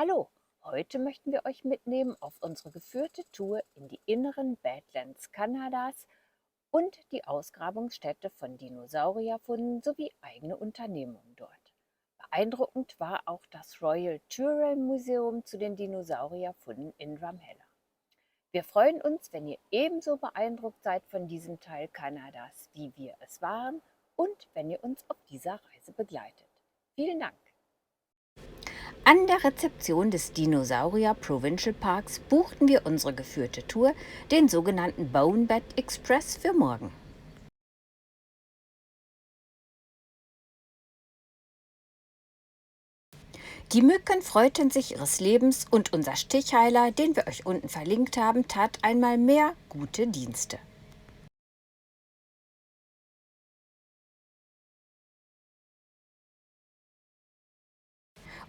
Hallo, heute möchten wir euch mitnehmen auf unsere geführte Tour in die inneren Badlands Kanadas und die Ausgrabungsstätte von Dinosaurierfunden sowie eigene Unternehmungen dort. Beeindruckend war auch das Royal Tyrrell Museum zu den Dinosaurierfunden in Drumheller. Wir freuen uns, wenn ihr ebenso beeindruckt seid von diesem Teil Kanadas, wie wir es waren, und wenn ihr uns auf dieser Reise begleitet. Vielen Dank! An der Rezeption des Dinosaurier Provincial Parks buchten wir unsere geführte Tour, den sogenannten Bone Bed Express, für morgen. Die Mücken freuten sich ihres Lebens und unser Stichheiler, den wir euch unten verlinkt haben, tat einmal mehr gute Dienste.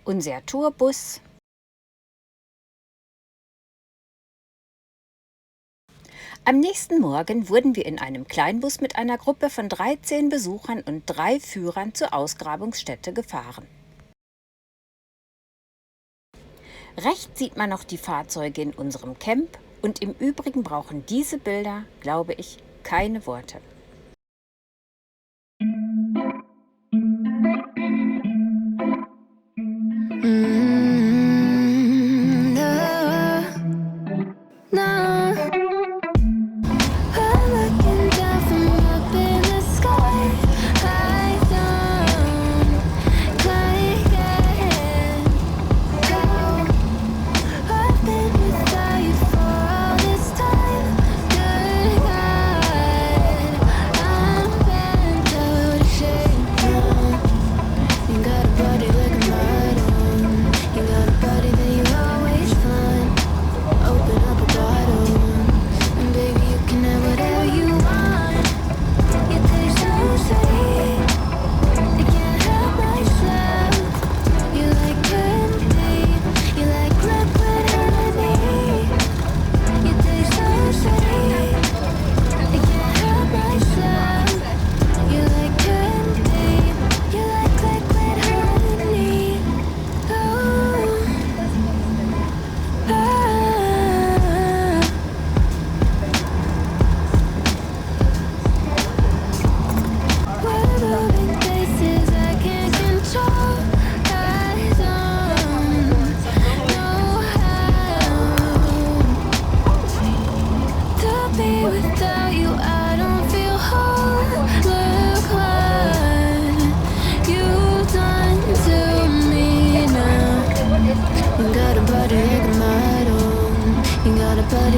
Unser Tourbus Am nächsten Morgen wurden wir in einem Kleinbus mit einer Gruppe von 13 Besuchern und 3 Führern zur Ausgrabungsstätte gefahren. Rechts sieht man noch die Fahrzeuge in unserem Camp und im Übrigen brauchen diese Bilder, glaube ich, keine Worte.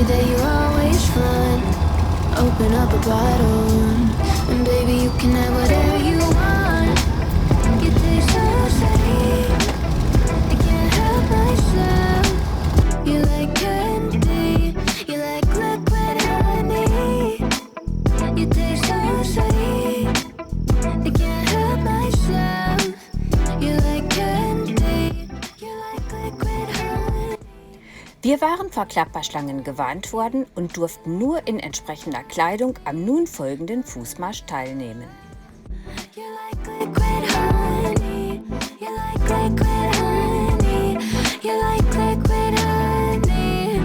That you always find. Open up a bottle, and baby you can have whatever you want. You taste so sweet, I can't help myself. You like candy, you like liquid honey. You taste so sweet, I can't help myself. You like candy, you like liquid honey. Wir waren vor Klapperschlangen gewarnt worden und durften nur in entsprechender Kleidung am nun folgenden Fußmarsch teilnehmen. You like liquid honey, you like liquid honey, you like liquid honey.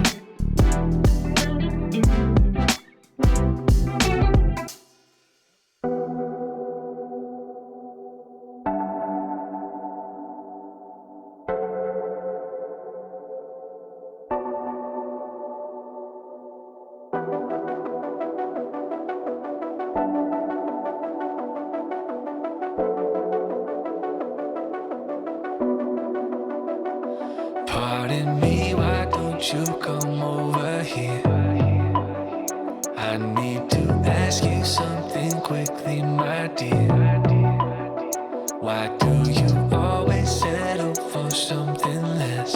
Pardon me, why don't you come over here? I need to ask you something quickly, my dear. Why do you always settle for something less?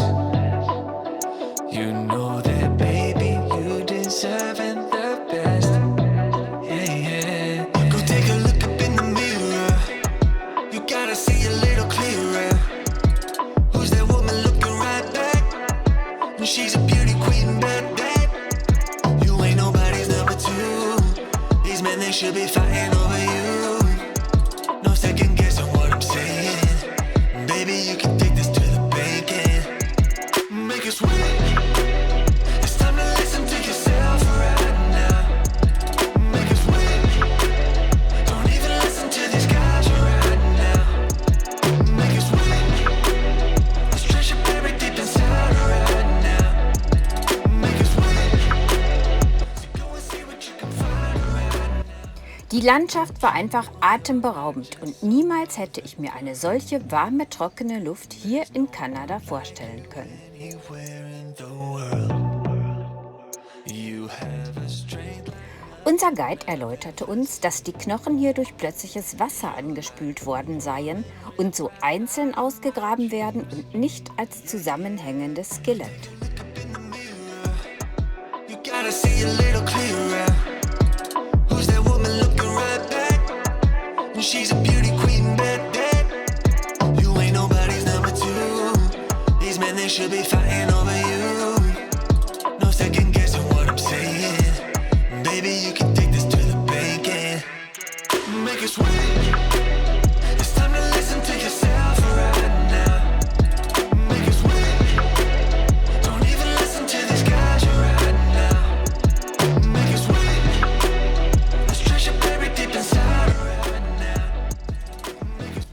You know that, baby, you deserving the best. Yeah, yeah. Go take a look up in the mirror. You gotta see a little clearer. Who's that woman looking right back? She's a beauty queen, bad. You ain't nobody's number two. These men, they should be fighting over you. No second guessing what I'm saying. Baby, you can take this to the bank, and Landschaft war einfach atemberaubend und niemals hätte ich mir eine solche warme, trockene Luft hier in Kanada vorstellen können. Unser Guide erläuterte uns, dass die Knochen hier durch plötzliches Wasser angespült worden seien und so einzeln ausgegraben werden und nicht als zusammenhängendes Skelett. She's a beauty queen, bad, bad. You ain't nobody's number two. These men, they should be fighting over you. No second guessing what I'm saying. Baby, you can take this to the bank and make it sweet. It's time to listen to yourself right now. Make it sweet. Don't even listen to these guys right now. Make it sweet. Let's trash your baby deep inside.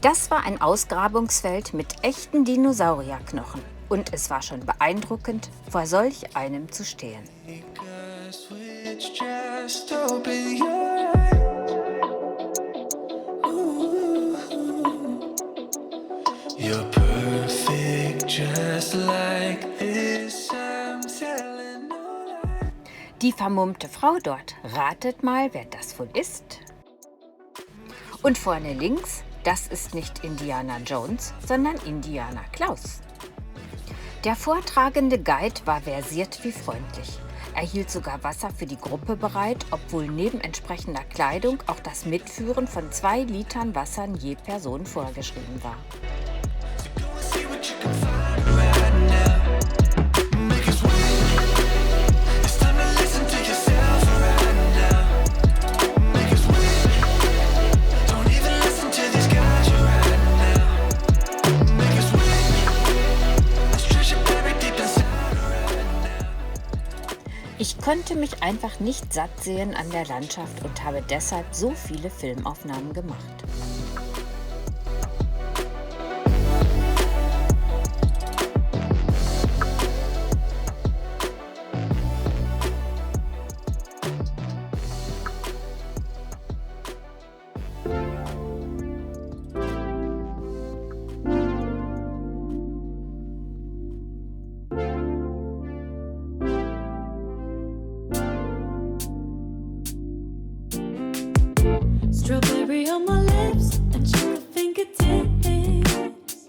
Das war ein Ausgrabungsfeld mit echten Dinosaurierknochen und es war schon beeindruckend, vor solch einem zu stehen. Just open your eyes. Ooh. You're perfect just like this. I'm telling no lies. Die vermummte Frau dort, ratet mal, wer das wohl ist? Und vorne links, das ist nicht Indiana Jones, sondern Indiana Klaus. Der vortragende Guide war versiert wie freundlich. Er hielt sogar Wasser für die Gruppe bereit, obwohl neben entsprechender Kleidung auch das Mitführen von 2 Litern Wasser je Person vorgeschrieben war. Go and see what you can find right now. Make it sweet. It's time to listen to yourself right now. Make it sweet. Don't even listen to these guys right now. Make it sweet. Let's trash your baby deep inside right now. Ich konnte mich einfach nicht satt sehen an der Landschaft und habe deshalb so viele Filmaufnahmen gemacht. Strawberry on my lips and chocolate fingertips.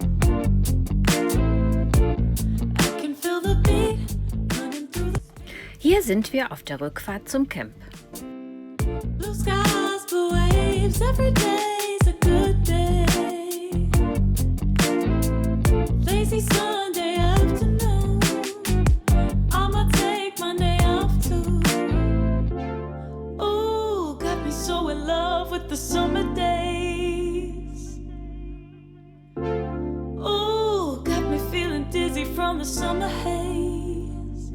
I can feel the beat running through the Hier sind wir auf der Rückfahrt zum Camp. blue skies, blue waves. Every day's a good day. Lazy Sunday afternoon. I'ma take my day off too. Ooh, got me so in love with the summer days. Ooh, got me feeling dizzy from the summer haze.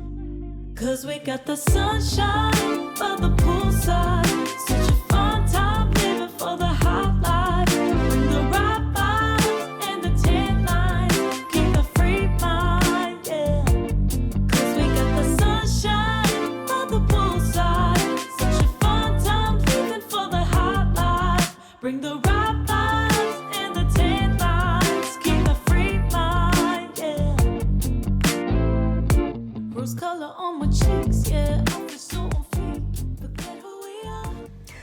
'Cause we got the sunshine by the poolside. Such a fun time living for the hot life. Bring the right vibes and the tan line. Keep the free mind, yeah. 'Cause we got the sunshine by the poolside. Such a fun time living for the hot life. Bring the right vibes and the tan lines. Keep the free mind, yeah. Rose color on my cheeks, yeah. I feel so on fleek. Forget who we are.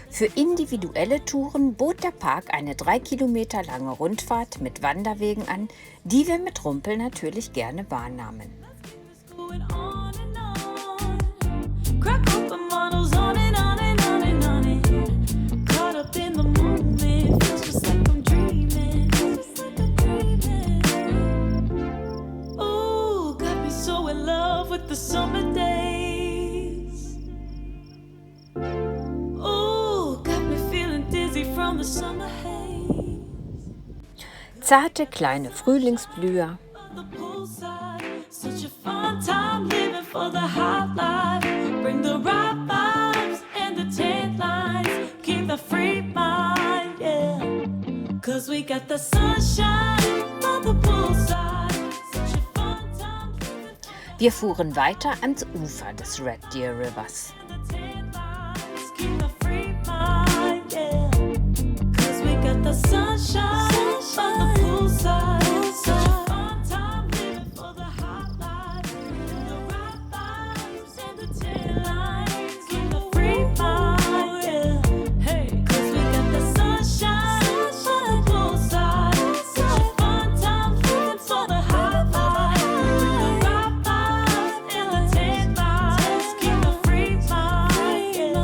Für individuelle Touren bot der Park eine 3 Kilometer lange Rundfahrt mit Wanderwegen an, die wir mit Rumpel natürlich gerne wahrnahmen. Going on and on. Crack open models on and on and on and on and caught up in the moment. Feels just like I'm dreaming. Just like I'm dreaming. Ooh, got me so in love with the summer days. Ooh, got me feeling dizzy from the summer haze. Zarte kleine Frühlingsblüher, The poolside, such a fun time living for the hot life. Bring the right vibes and the tan lines. Keep the free mind, yeah. 'Cause we got the sunshine on the poolside. Such a fun time living Wir fuhren weiter ans Ufer des Red Deer Rivers. for the tan lines. Keep the free mind, yeah. sunshine on the poolside. Such a fun time living for the hot life. The right vibes and the taillights. Keep the free mind, yeah. Hey, 'cause we got the sunshine on the poolside. Such a fun time living for the hot life. The right vibes and the taillights. Keep the free mind, yeah.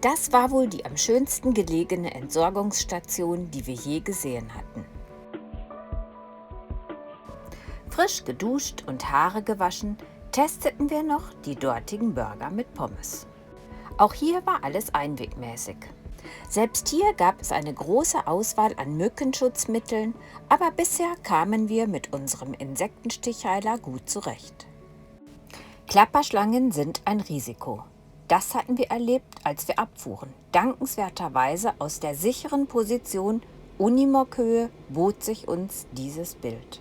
Das war wohl die am schönsten gelegene Entsorgungsstation, die wir je gesehen hatten. Frisch geduscht und Haare gewaschen, testeten wir noch die dortigen Burger mit Pommes. Auch hier war alles einwegmäßig. Selbst hier gab es eine große Auswahl an Mückenschutzmitteln, aber bisher kamen wir mit unserem Insektenstichheiler gut zurecht. Klapperschlangen sind ein Risiko. Das hatten wir erlebt, als wir abfuhren. Dankenswerterweise aus der sicheren Position Unimog-Höhe bot sich uns dieses Bild.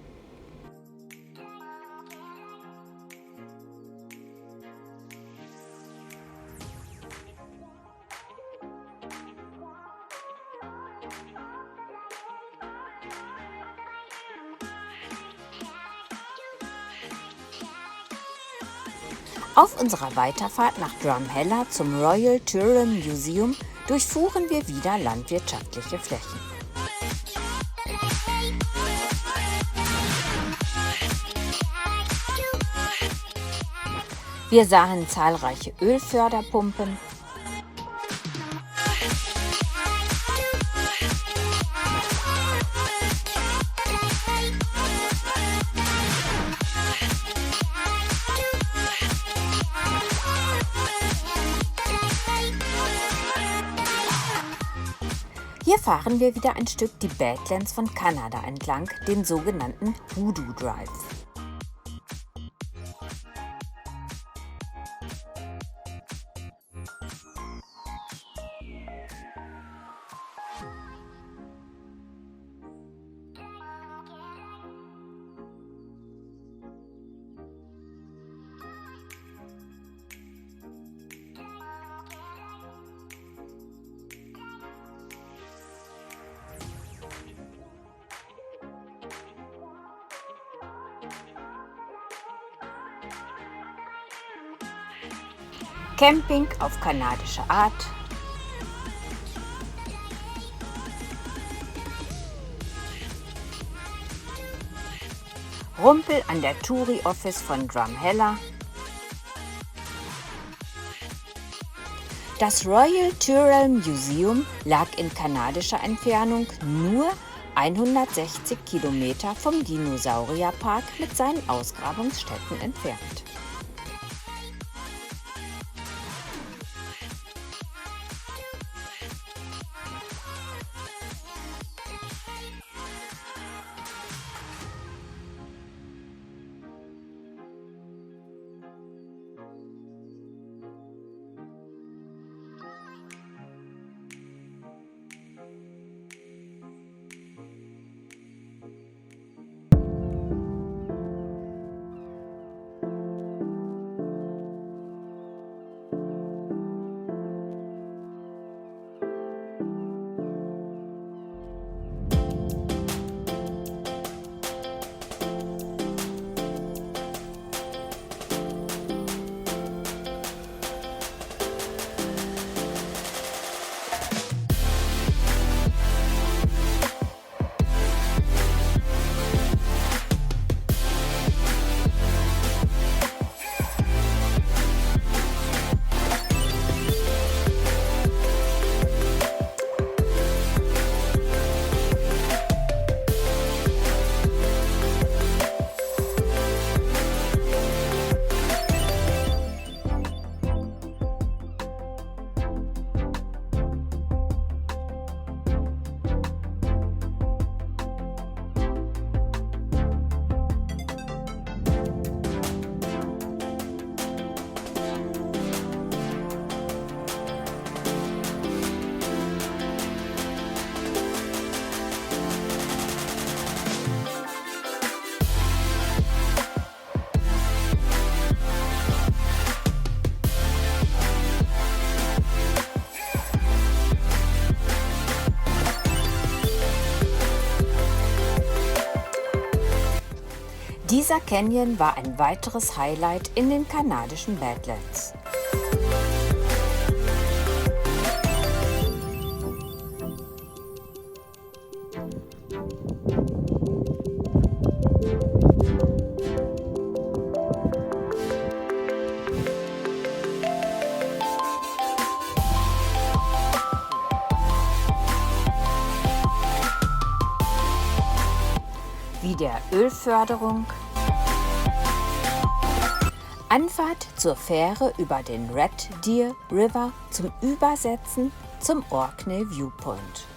Auf unserer Weiterfahrt nach Drumheller zum Royal Tyrrell Museum durchfuhren wir wieder landwirtschaftliche Flächen. Wir sahen zahlreiche Ölförderpumpen, Hier fahren wir wieder ein Stück die Badlands von Kanada entlang, den sogenannten Hoodoo Drive. Camping auf kanadische Art. Rumpel an der Touri Office von Drumheller. Das Royal Tyrrell Museum lag in kanadischer Entfernung nur 160 Kilometer vom Dinosaurierpark mit seinen Ausgrabungsstätten entfernt. Dieser Canyon war ein weiteres Highlight in den kanadischen Badlands. Wie der Ölförderung, Anfahrt zur Fähre über den Red Deer River zum Übersetzen zum Orkney Viewpoint.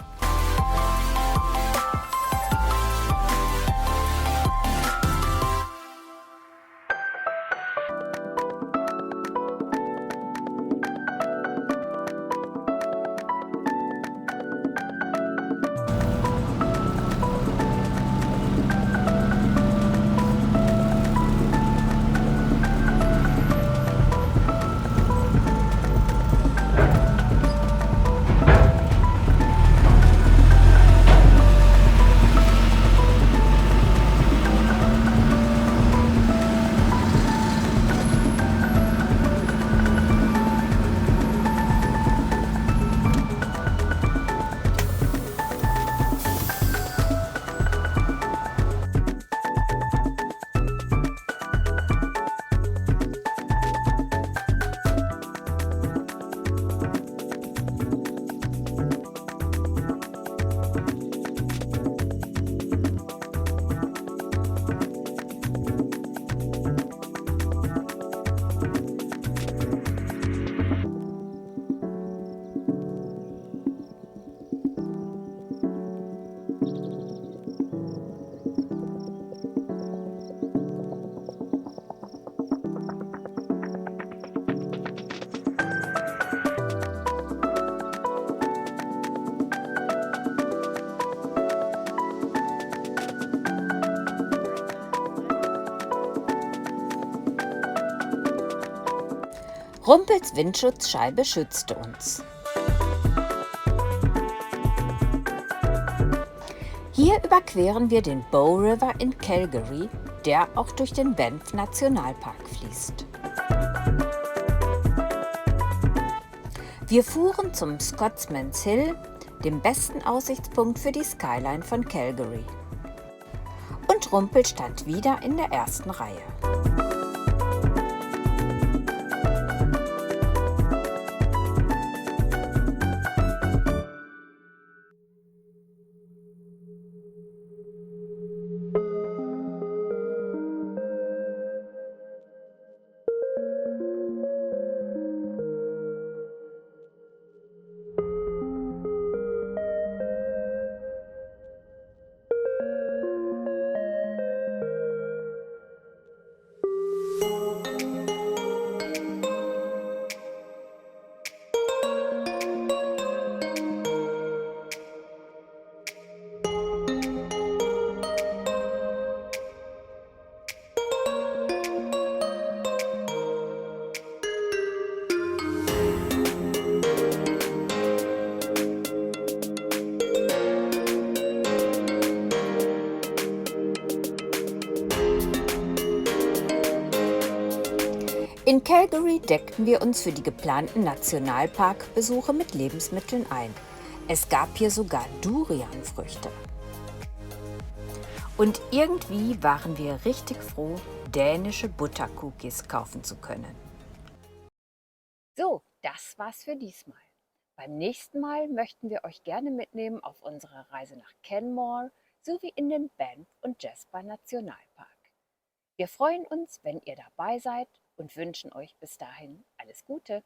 Rumpels Windschutzscheibe schützte uns. Hier überqueren wir den Bow River in Calgary, der auch durch den Banff Nationalpark fließt. Wir fuhren zum Scotsman's Hill, dem besten Aussichtspunkt für die Skyline von Calgary. Und Rumpel stand wieder in der ersten Reihe. In Calgary deckten wir uns für die geplanten Nationalparkbesuche mit Lebensmitteln ein. Es gab hier sogar Durianfrüchte. Und irgendwie waren wir richtig froh, dänische Buttercookies kaufen zu können. So, das war's für diesmal. Beim nächsten Mal möchten wir euch gerne mitnehmen auf unserer Reise nach Canmore sowie in den Banff und Jasper Nationalpark. Wir freuen uns, wenn ihr dabei seid und wünschen euch bis dahin alles Gute.